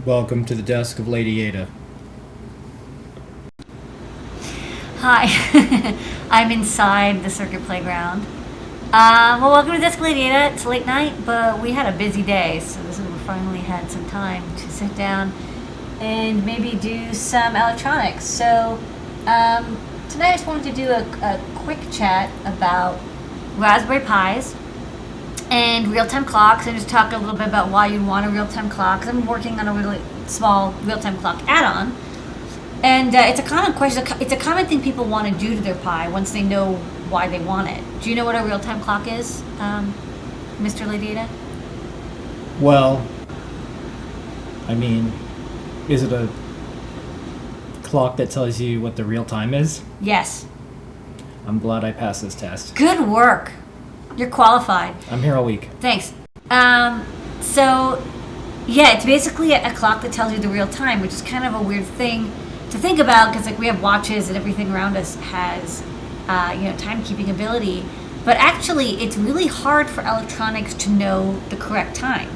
Welcome to the desk of Ladyada. Hi, I'm inside the circuit playground. Welcome to Desk Ladyada. It's late night, but we had a busy day, so we finally had some time to sit down and maybe do some electronics. So tonight I just wanted to do a quick chat about Raspberry Pis and real-time clocks, and just talk a little bit about why you'd want a real-time clock. 'Cause I'm working on a really small real-time clock add-on. And it's a common question. It's a common thing people want to do to their Pi once they know why they want it. Do you know what a real-time clock is, Mr. Ladyada? Well, is it a clock that tells you what the real time is? Yes. I'm glad I passed this test. Good work. You're qualified. I'm here all week. Thanks. It's basically a clock that tells you the real time, which is kind of a weird thing to think about because we have watches and everything around us has timekeeping ability, but actually it's really hard for electronics to know the correct time.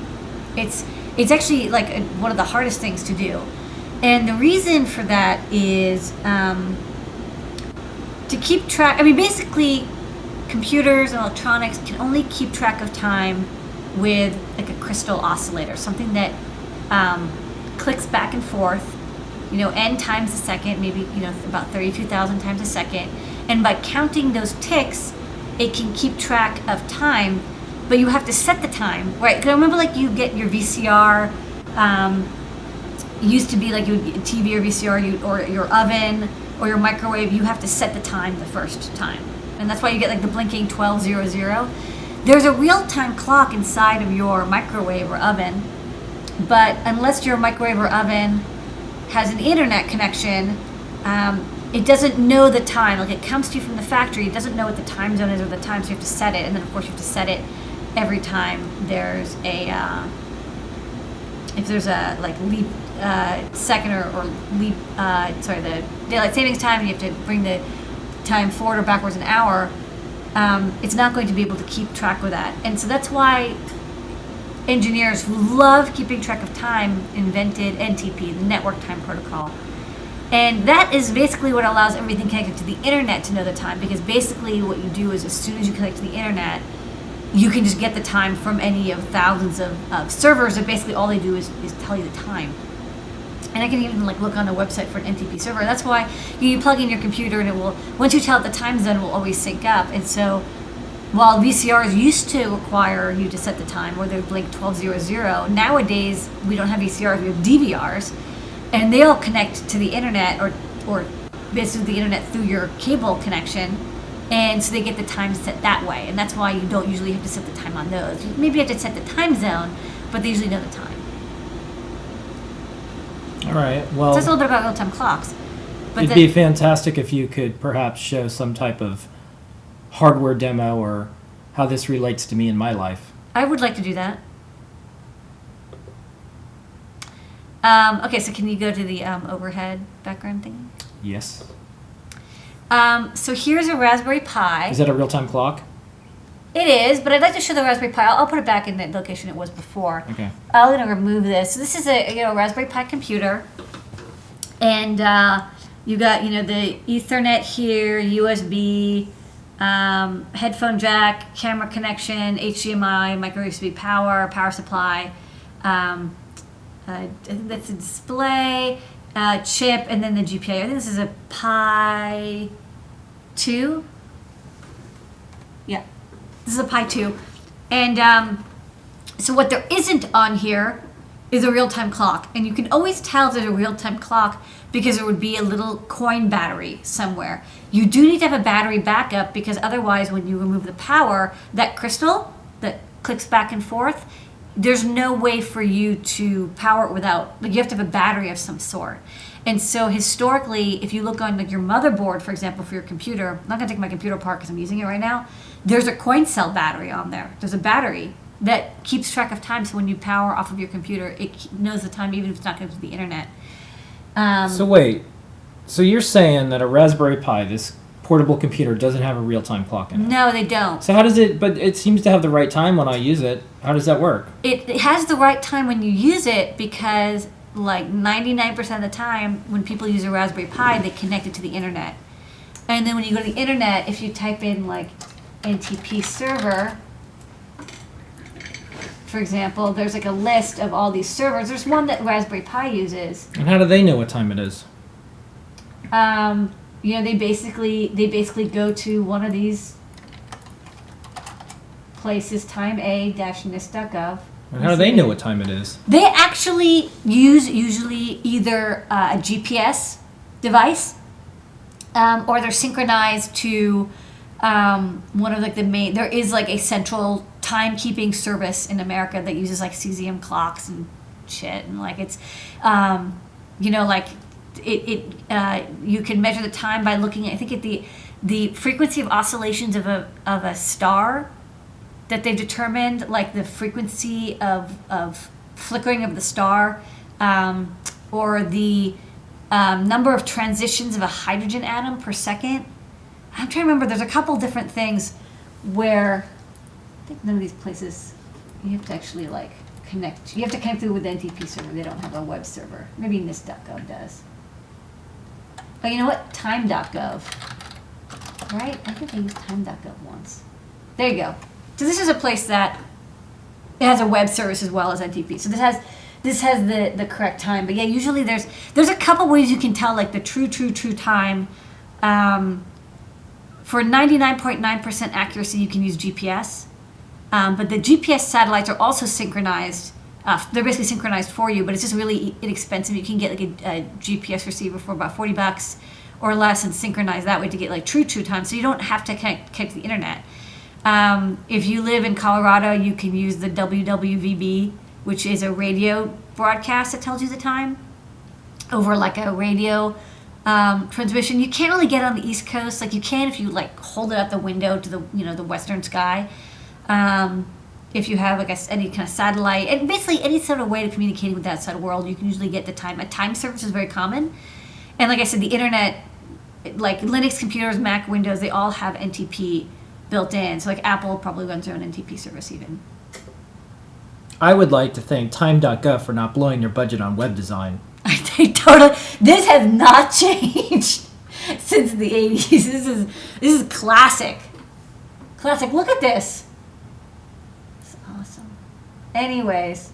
It's actually one of the hardest things to do, and the reason for that is to keep track. Basically computers and electronics can only keep track of time with a crystal oscillator, something that clicks back and forth, n times a second, maybe about 32,000 times a second, and by counting those ticks, it can keep track of time. But you have to set the time, right? Because I remember, you get your VCR. Used to be your TV or VCR, or your oven or your microwave. You have to set the time the first time, and that's why you get the blinking 1200. There's a real-time clock inside of your microwave or oven, but unless your microwave or oven has an internet connection, it doesn't know the time. It comes to you from the factory. It doesn't know what the time zone is or the time, so you have to set it. And then, of course, you have to set it every time there's if there's a leap second or leap, the daylight savings time, and you have to bring the time forward or backwards an hour. It's not going to be able to keep track of that. And so that's why engineers who love keeping track of time invented NTP, the Network Time Protocol. And that is basically what allows everything connected to the internet to know the time, because basically what you do is as soon as you connect to the internet, you can just get the time from any of thousands of servers, and basically all they do is tell you the time. And I can even look on a website for an NTP server. That's why you plug in your computer, and it will, once you tell it the time zone, it will always sync up. And so while VCRs used to require you to set the time, or they would blink 1200, nowadays we don't have VCRs, we have DVRs, and they all connect to the internet, or basically the internet through your cable connection, and so they get the time set that way. And that's why you don't usually have to set the time on those. Maybe you have to set the time zone, but they usually know the time. All right, well, So that's a little bit about real-time clocks. But it'd be fantastic if you could perhaps show some type of hardware demo or how this relates to me in my life. I would like to do that. Okay, so can you go to the overhead background thing? Yes. So here's a Raspberry Pi. Is that a real-time clock? It is, but I'd like to show the Raspberry Pi. I'll put it back in the location it was before. Okay. I'm going to remove this. So this is a Raspberry Pi computer, and you got the Ethernet here, USB, headphone jack, camera connection, HDMI, micro USB power supply. I think that's a display, chip, and then the GPIO. I think this is a Pi 2. Yeah. This is a Pi 2. And so what there isn't on here is a real-time clock. And you can always tell if there's a real-time clock because there would be a little coin battery somewhere. You do need to have a battery backup, because otherwise when you remove the power, that crystal that clicks back and forth, there's no way for you to power it without, you have to have a battery of some sort. And so historically, if you look on your motherboard, for example, for your computer, I'm not going to take my computer apart because I'm using it right now, there's a coin cell battery on there. There's a battery that keeps track of time, so when you power off of your computer, it knows the time even if it's not connected to the internet. So wait, so you're saying that a Raspberry Pi, this portable computer, doesn't have a real-time clock in it? No, they don't. So how does it, but it seems to have the right time when I use it. How does that work? It has the right time when you use it because like 99% of the time when people use a Raspberry Pi, they connect it to the internet. And then when you go to the internet, if you type in like NTP server, for example, there's like a list of all these servers. There's one that Raspberry Pi uses. And how do they know what time it is? They basically go to one of these places, timea-nist.gov. And how do they know what time it is? They actually use usually either a GPS device, or they're synchronized to one of like the main. There is like a central timekeeping service in America that uses like cesium clocks and shit, and like it's, like you can measure the time by looking at, I think, at the frequency of oscillations of a star that they've determined, like the frequency of flickering of the star, or the number of transitions of a hydrogen atom per second. I'm trying to remember. There's a couple different things where I think none of these places you have to actually like connect. You have to connect through with the NTP server. They don't have a web server. Maybe NIST.gov does. But you know what? Time.gov. Right? I think I used time.gov once. There you go. So this is a place that it has a web service as well as NTP. So this has the correct time. But yeah, usually there's a couple ways you can tell like the true time. For 99.9% accuracy, you can use GPS. But the GPS satellites are also synchronized. They're basically synchronized for you, but it's just really inexpensive. You can get like a GPS receiver for about $40 or less and synchronize that way to get like true time. So you don't have to connect to the internet. If you live in Colorado, you can use the WWVB, which is a radio broadcast that tells you the time over like a radio transmission. You can't really get it on the East Coast. Like you can if you like hold it out the window to the western sky. If you have any kind of satellite, and basically any sort of way of communicating with the outside world, you can usually get the time. A time service is very common. And like I said, the internet, like Linux computers, Mac, Windows, they all have NTP built in. So like Apple probably runs their own NTP service even. I would like to thank time.gov for not blowing your budget on web design. I think totally. This has not changed since the 80s. This is classic. Classic. Look at this. It's awesome. Anyways.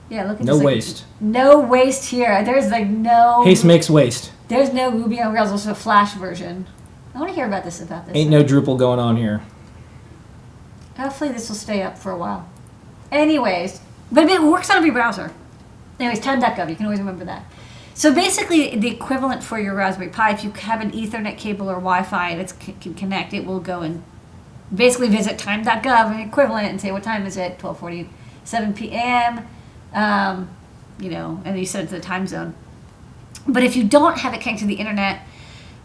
Yeah, look at no this. Waste. No waste here. There's like no... Haste makes waste. There's no Ruby on Rails. There's a Flash version. I want to hear about this. Ain't no Drupal going on here. Hopefully this will stay up for a while. Anyways. But it works on every browser. Anyways, time.gov. You can always remember that. So basically, the equivalent for your Raspberry Pi, if you have an Ethernet cable or Wi-Fi that can connect, it will go and basically visit time.gov, an equivalent, and say, what time is it? 12:47 p.m., and you set it to the time zone. But if you don't have it connected to the internet,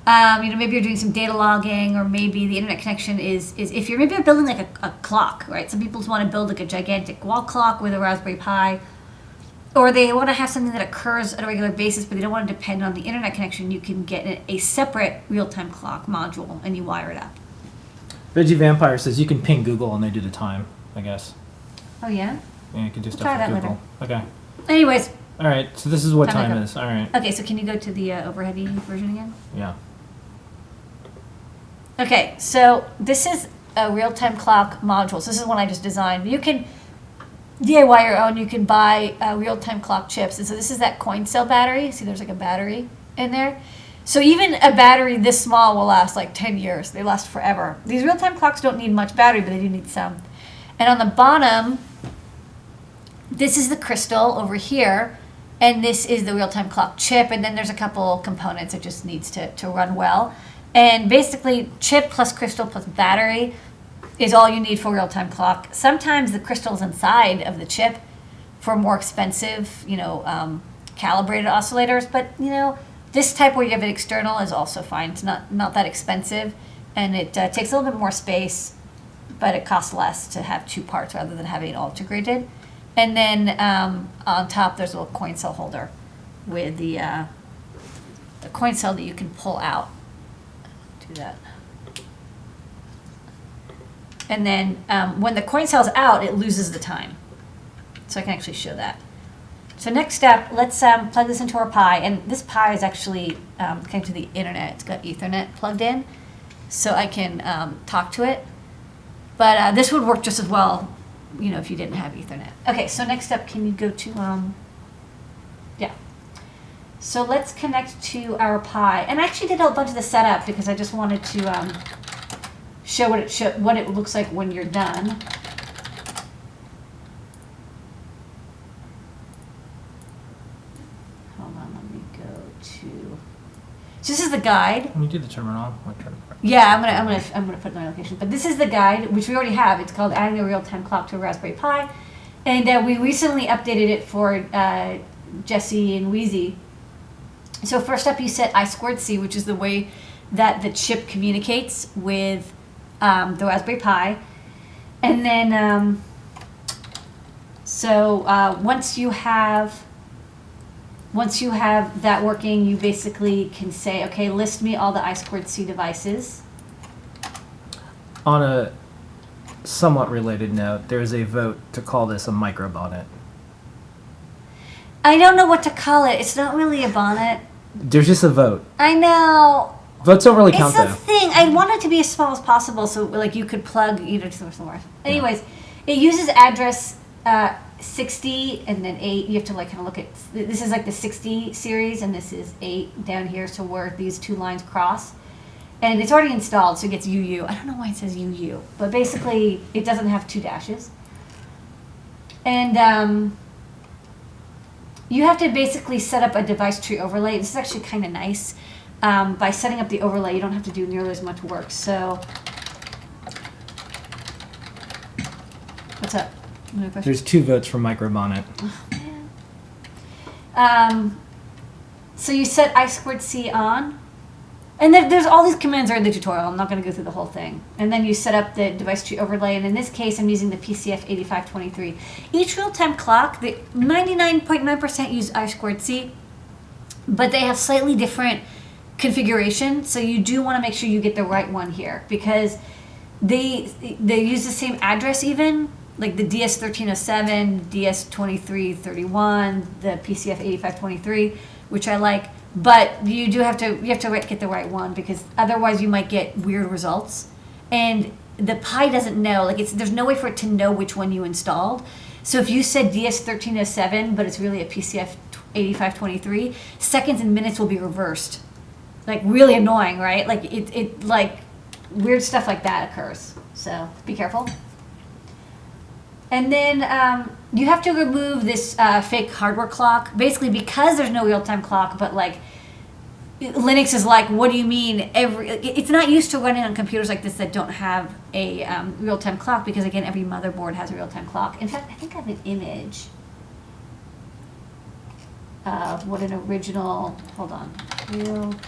maybe you're doing some data logging, or maybe the internet connection is if you're building like a clock, right? Some people just want to build like a gigantic wall clock with a Raspberry Pi, or they want to have something that occurs at a regular basis, but they don't want to depend on the internet connection. You can get a separate real-time clock module, and you wire it up. Veggie Vampire says you can ping Google and they do the time, I guess. Oh, yeah? Yeah, you can do stuff try with that Google. later. Okay. Anyways. All right, so this is what time to go. is. All right. Okay, so can you go to the overheady version again? Yeah. Okay, so this is a real-time clock module. So this is one I just designed. You can DIY your own. You can buy real-time clock chips. And so this is that coin cell battery. See, there's like a battery in there. So even a battery this small will last like 10 years. They last forever. These real-time clocks don't need much battery, but they do need some. And on the bottom, this is the crystal over here. And this is the real-time clock chip. And then there's a couple components it just needs to run well. And basically, chip plus crystal plus battery is all you need for real-time clock. Sometimes the crystal's inside of the chip for more expensive, calibrated oscillators. But, this type where you have it external is also fine. It's not that expensive. And it takes a little bit more space, but it costs less to have two parts rather than having it all integrated. And then on top, there's a little coin cell holder with the coin cell that you can pull out. Do that. And then when the coin cell's out, it loses the time. So I can actually show that. So next step, let's plug this into our Pi. And this Pi is actually connected to the internet. It's got Ethernet plugged in, so I can talk to it. But this would work just as well, if you didn't have Ethernet. Okay, so next up, can you go to, yeah. So let's connect to our Pi. And I actually did a bunch of the setup because I just wanted to show what it looks like when you're done. Hold on, let me go to. So this is the guide. When you do the terminal, Yeah, I'm gonna put it in my location. But this is the guide, which we already have. It's called Adding a Real-Time Clock to a Raspberry Pi, and we recently updated it for Jesse and Wheezy. So first up, you set I2C, which is the way that the chip communicates with the Raspberry Pi, and then once you have that working, you basically can say, okay, list me all the I2C devices. On a somewhat related note, there's a vote to call this a microbonnet. I don't know what to call it. It's not really a bonnet. There's just a vote. I know. Votes don't really count, it's the though. thing. I want it to be as small as possible, so you could plug either somewhere. Anyways, it uses address 60 and then 8. You have to kind of look at. This is like the 60 series, and this is 8 down here. So where these two lines cross, and it's already installed, so it gets UU. I don't know why it says UU, but basically it doesn't have 2 dashes. And you have to basically set up a device tree overlay. This is actually kind of nice. By setting up the overlay, you don't have to do nearly as much work. So, what's up? There's 2 votes for microbonnet. Oh, man. So you set I2C on, and there's all these commands are in the tutorial. I'm not going to go through the whole thing. And then you set up the device tree overlay, and in this case, I'm using the PCF 8523. Each real-time clock, the 99.9% use I2C, but they have slightly different configuration, so you do want to make sure you get the right one here, because they use the same address, even like the DS1307, DS2331, the PCF 8523, which I like, but you have to get the right one, because otherwise you might get weird results, and the Pi doesn't know, there's no way for it to know which one you installed. So if you said DS1307 but it's really a PCF 8523, seconds and minutes will be reversed. Really annoying, right? Weird stuff like that occurs. So be careful. And then you have to remove this fake hardware clock, basically because there's no real-time clock, but Linux is what do you mean? It's not used to running on computers like this that don't have a real-time clock, because again, every motherboard has a real-time clock. In fact, I think I have an image of what an original, hold on, real-time.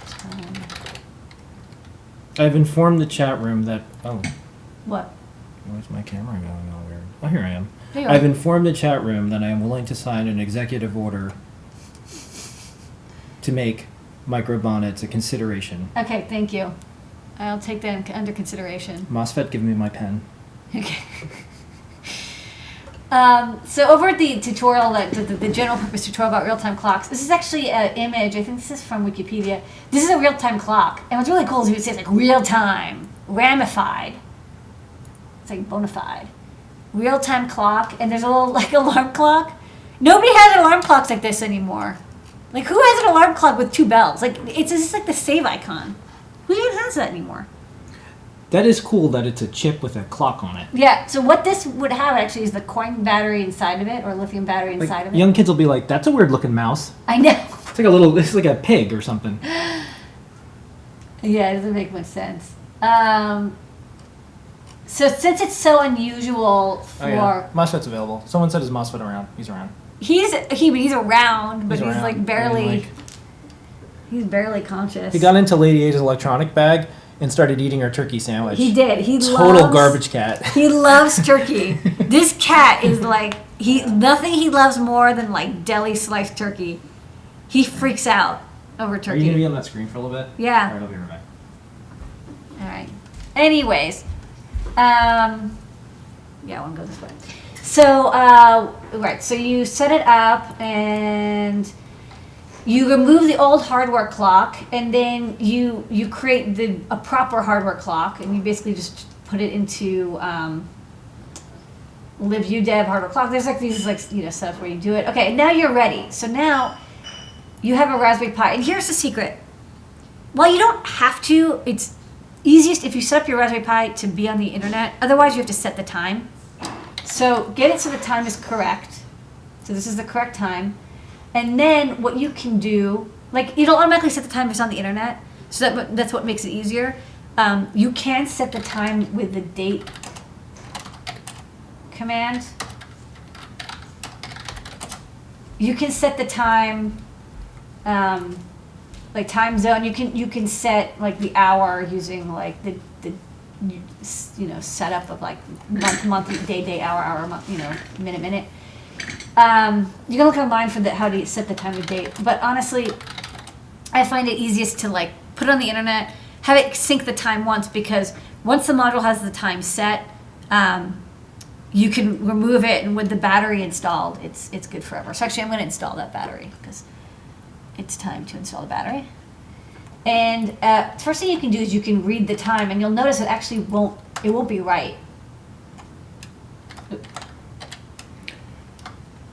I've informed the chat room that, What? Where's my camera going all weird? Oh, here I am. There you are. I've informed the chat room that I am willing to sign an executive order to make microbonnets a consideration. Okay, thank you. I'll take that under consideration. MOSFET, give me my pen. Okay. So over at the tutorial, the general purpose tutorial about real-time clocks, this is actually an image. I think this is from Wikipedia. This is a real-time clock. And what's really cool is it says real-time, ramified. It's bona fide. Real-time clock, and there's a little alarm clock. Nobody has alarm clocks like this anymore. Who has an alarm clock with 2 bells? It's just the save icon. Who even has that anymore? That is cool that it's a chip with a clock on it. Yeah, so what this would have actually is the coin battery inside of it, or lithium battery inside of it. Young kids will be like, that's a weird looking mouse. I know. It's like a pig or something. Yeah, it doesn't make much sense. So since it's so unusual for... MOSFET's available. Someone said, is MOSFET around? He's around. He's around, but he's around. barely... He's barely conscious. He got into Ladyada's electronic bag and started eating her turkey sandwich. He did. Total garbage cat. He loves turkey. This cat is nothing he loves more than deli sliced turkey. He freaks out over turkey. Are you going to be on that screen for a little bit? Yeah. All right, I'll be right back. All right. Anyways, yeah, I want to go this way. So, right, so you set it up and you remove the old hardware clock, and then you create a proper hardware clock, and you basically just put it into live UDEV hardware clock. There's like these stuff where you do it. Okay, now you're ready. So now you have a Raspberry Pi, and here's the secret. While you don't have to, it's easiest if you set up your Raspberry Pi to be on the internet. Otherwise, you have to set the time. So get it so the time is correct. So this is the correct time. And then what you can do, like it'll automatically set the time if it's on the internet. So that's what makes it easier. You can set the time with the date command. You can set the time, like time zone. You can set like the hour using like the setup of like month, day, hour, month, minute. You can look online for how to set the time of date. But honestly, I find it easiest to like put it on the internet, have it sync the time once, because once the module has the time set, you can remove it, and with the battery installed, it's good forever. So actually, I'm going to install that battery because it's time to install the battery. And first thing you can do is you can read the time, and you'll notice it actually won't be right.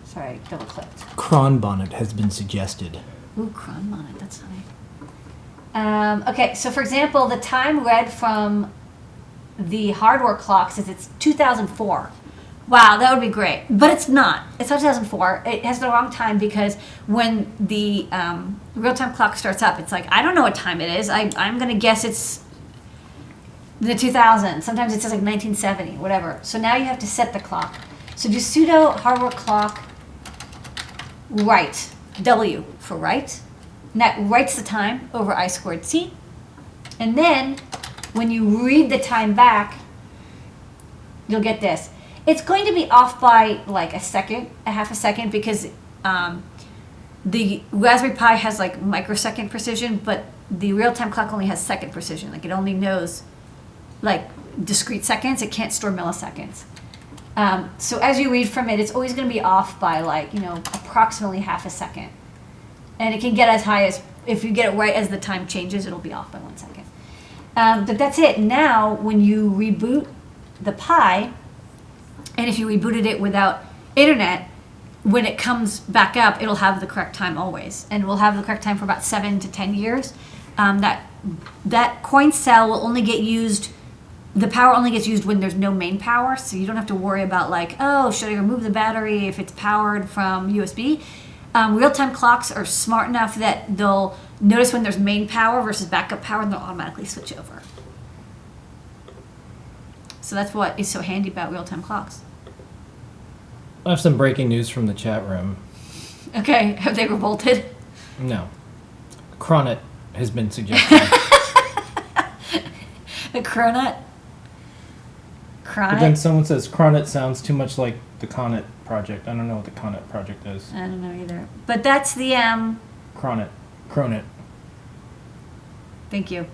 Sorry, double clicked. Cron bonnet has been suggested. Ooh, cron bonnet, that's funny. Okay, so for example, the time read from the hardware clock says it's 2004. Wow, that would be great. But it's not. It's not 2004. It has the wrong time because when the real-time clock starts up, it's like, I don't know what time it is. I'm going to guess it's the 2000s. Sometimes it says like 1970, whatever. So now you have to set the clock. So do sudo hardware clock write, W for write. And that writes the time over I squared C. And then when you read the time back, you'll get this. It's going to be off by like a half a second, because the Raspberry Pi has like microsecond precision, but the real-time clock only has second precision. Like it only knows like discrete seconds. It can't store milliseconds. So as you read from it, it's always going to be off by like, approximately half a second. And it can get as high as, if you get it right as the time changes, it'll be off by 1 second. But that's it. Now, when you reboot the Pi, and if you rebooted it without internet, when it comes back up, it'll have the correct time always. And we'll have the correct time for about 7 to 10 years. That coin cell will only get used, the power only gets used when there's no main power, so you don't have to worry about like, oh, should I remove the battery if it's powered from USB? Real-time clocks are smart enough that they'll notice when there's main power versus backup power, and they'll automatically switch over. So that's what is so handy about real-time clocks. I have some breaking news from the chat room. Okay, have they revolted? No. Cronut has been suggested. The cronut? But then someone says Cronut sounds too much like the Connet project. I don't know what the Connet project is. I don't know either. But that's the Cronut. Thank you.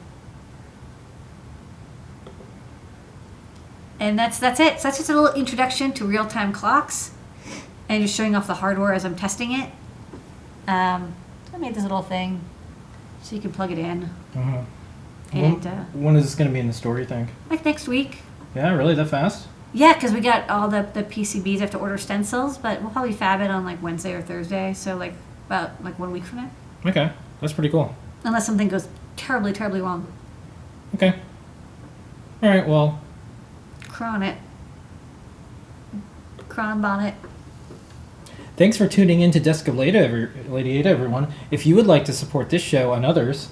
And that's it. So that's just a little introduction to real-time clocks, and just showing off the hardware as I'm testing it. I made this little thing so you can plug it in. Uh-huh. And when is this going to be in the store, you think? like next week. Yeah, really? That fast? Yeah, because we got all the PCBs. I have to order stencils, but we'll probably fab it on like Wednesday or Thursday. So like about like 1 week from now. Okay, that's pretty cool. Unless something goes terribly, terribly wrong. Okay. All right, well. Cron bonnet. Thanks for tuning in to Desk of Ladyada, everyone. If you would like to support this show and others,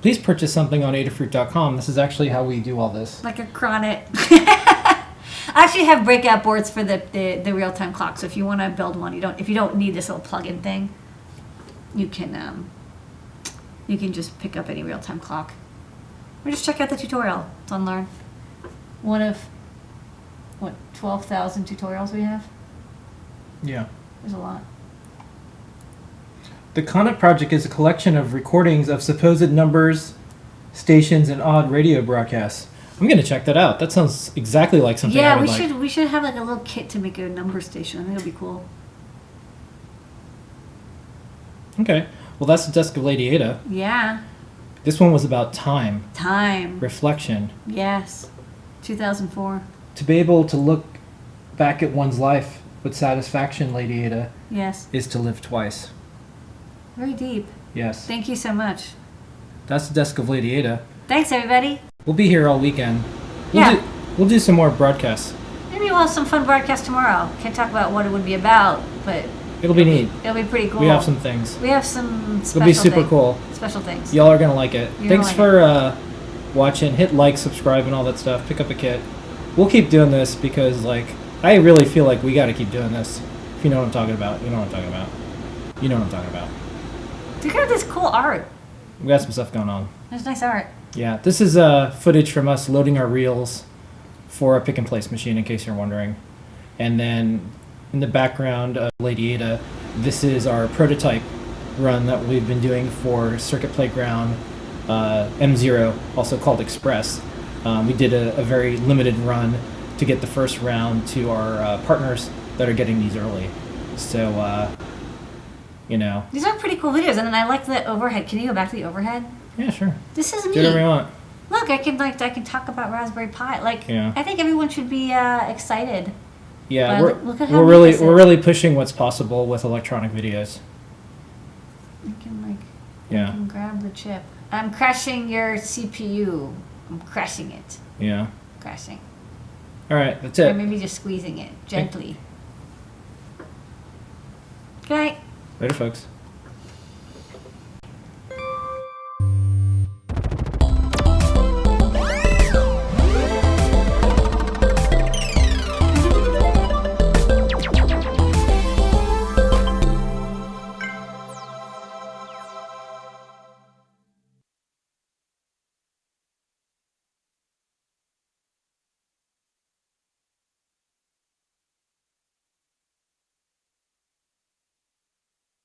please purchase something on Adafruit.com. This is actually how we do all this. Like a Cronut. I actually have breakout boards for the real-time clock, so if you want to build one, if you don't need this little plug-in thing, you can just pick up any real-time clock. Or just check out the tutorial. It's on Learn. One of, 12,000 tutorials we have? Yeah. There's a lot. The Connet project is a collection of recordings of supposed numbers, stations, and odd radio broadcasts. I'm gonna check that out. That sounds exactly like something I Yeah, would we like. should we should have like a little kit to make a number station. I think it'll be cool. Okay. Well, that's the desk of Lady Ada. Yeah. This one was about time, Time. reflection, Yes. 2004. to be able to look back at one's life with satisfaction, Lady Ada, Yes. is to live twice. Very deep. Yes. Thank you so much. That's the desk of Lady Ada. Thanks, everybody. We'll be here all weekend. Yeah. We'll do some more broadcasts. Maybe we'll have some fun broadcast tomorrow. Can't talk about what it would be about, but It'll be neat. it'll be pretty cool. We have some things. We have some special It'll be super cool. Special things. Y'all are gonna like it. You're Thanks gonna for like watching. Hit like, subscribe, and all that stuff. Pick up a kit. We'll keep doing this because, like, I really feel like we got to keep doing this. If you know what I'm talking about, you know what I'm talking about. You know what I'm talking about. Look at this cool art. We got some stuff going on. There's nice art. Yeah, this is footage from us loading our reels for a pick and place machine, in case you're wondering. And then in the background of Lady Ada, this is our prototype run that we've been doing for Circuit Playground M0, also called Express. We did a very limited run to get the first round to our partners that are getting these early. So, you know. These are pretty cool videos, and then I like the overhead. Can you go back to the overhead? Yeah, sure. This is Do neat. whatever you want. Look, I can talk about Raspberry Pi. Like, Yeah. I think everyone should be excited. Yeah, But look at how we're neat really this we're is. really pushing what's possible with electronic videos. You can like, Yeah. you can grab the chip. I'm crashing your CPU. I'm crashing it. Yeah. Crashing. All right, that's Or it. maybe just squeezing it gently. Good night. Later, folks.